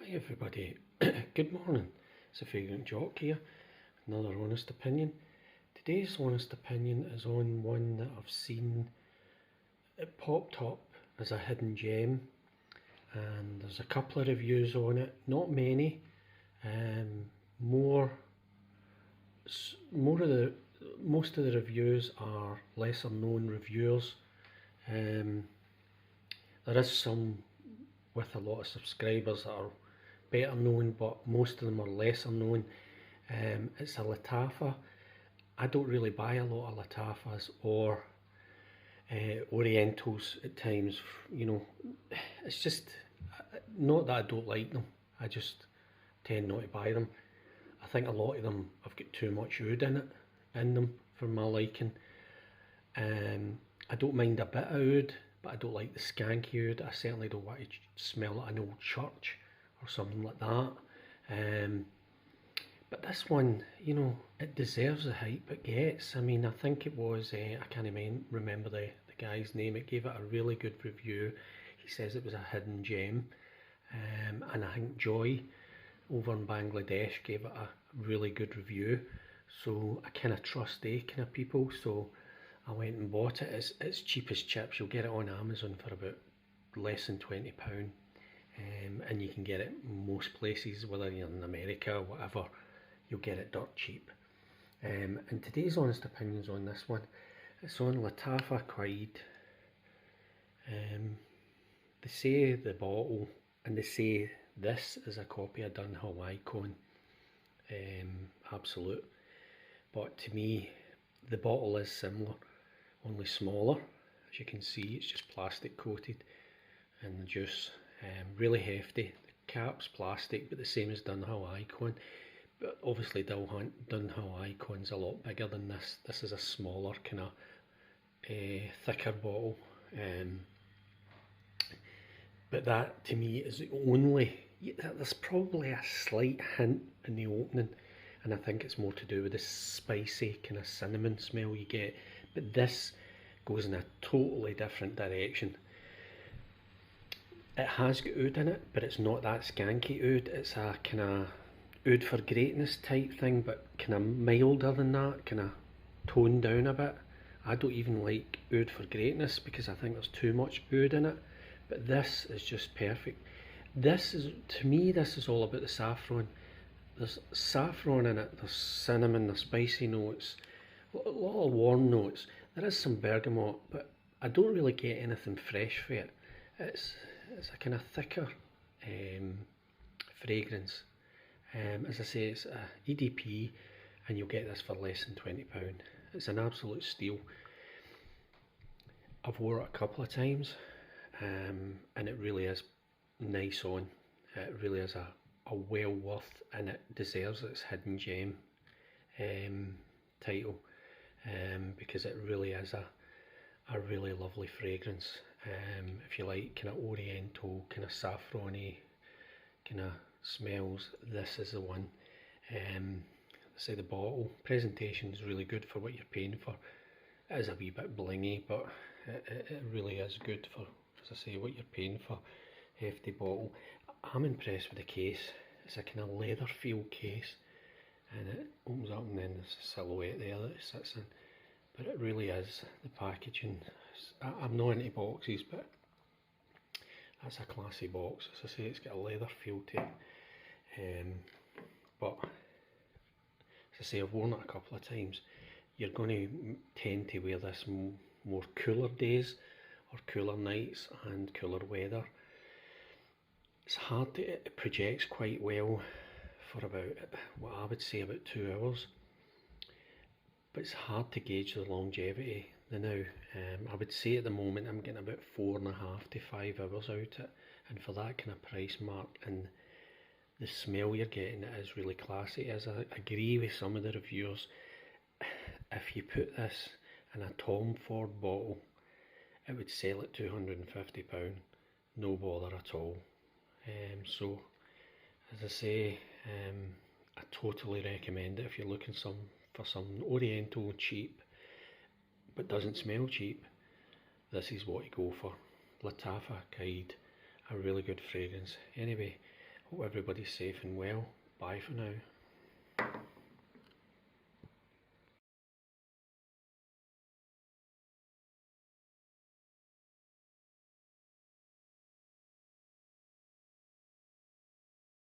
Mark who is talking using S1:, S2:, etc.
S1: Hi everybody, good morning. It's a fragrant jock here, another honest opinion. Today's honest opinion is on one that I've seen. It popped up as a hidden gem, and there's a couple of reviews on it, not many. More of the most of the reviews are lesser known reviewers. There is some with a lot of subscribers that are better known, but most of them are lesser known. It's a Lattafa. I don't really buy a lot of Lattafas or Orientals at times. You know, it's just not that I don't like them. I just tend not to buy them. I think a lot of them have got too much oud in them for my liking. I don't mind a bit of oud, but I don't like the skanky oud. I certainly don't want to smell like an old church or something like that. But this one, you know, it deserves the hype it gets. I mean, I think it was, I can't even remember the guy's name. It gave it a really good review. He says it was a hidden gem. And I think Joy over in Bangladesh gave it a really good review. So I kind of trust they kind of people. So I went and bought it. It's cheap as chips. You'll get it on Amazon for about less than £20. And you can get it most places, whether you're in America or whatever, you'll get it dirt cheap. And today's honest opinions on this one, it's on Lattafa Qaaed. They say the bottle, and they say this is a copy of Dun Hawaii Con. Absolute. But to me, the bottle is similar, only smaller. As you can see, it's just plastic coated, and the juice really hefty. The cap's plastic, but the same as Dun Hawaii Con. But obviously Dun Hawaii Con's a lot bigger than this. This is a smaller, kind of thicker bottle. But that to me is the only. There's probably a slight hint in the opening, and I think it's more to do with the spicy kind of cinnamon smell you get. But this goes in a totally different direction. It has got oud in it, but it's not that skanky oud. It's a kind of oud for greatness type thing, but kind of milder than that, kind of toned down a bit. I don't even like oud for greatness because I think there's too much oud in it, but this is just perfect. This is, to me, this is all about the saffron. There's saffron in it, there's cinnamon, there's spicy notes, a lot of warm notes. There is some bergamot, but I don't really get anything fresh for it. It's a kind of thicker fragrance. As I say, it's a EDP, and you'll get this for less than £20. It's an absolute steal. I've wore it a couple of times, and it really is nice on. It really is a well worth, and it deserves its hidden gem title, because it really is a really lovely fragrance. If you like kind of oriental, kind of saffrony kind of smells, this is the one. Say the bottle presentation is really good for what you're paying for. It is a wee bit blingy, but it really is good for, as I say, what you're paying for. Hefty bottle. I'm impressed with the case. It's a kind of leather feel case, and it opens up, and then there's a silhouette there that it sits in. But it really is, the packaging. I'm not into boxes, but that's a classy box. As I say, it's got a leather feel to it. But as I say, I've worn it a couple of times. You're going to tend to wear this more cooler days or cooler nights and cooler weather. It's hard to, it projects quite well for about, what I would say, about 2 hours. But it's hard to gauge the longevity now. I would say at the moment I'm getting about 4.5 to 5 hours out of it, and for that kind of price mark, and the smell you're getting, it is really classy. As I agree with some of the reviewers, if you put this in a Tom Ford bottle, it would sell at £250, no bother at all. So as I say, I totally recommend it if you're looking for some oriental cheap but doesn't smell cheap. This is what you go for. Lattafa Qaaed, a really good fragrance. Anyway, Hope everybody's safe and well. Bye for now.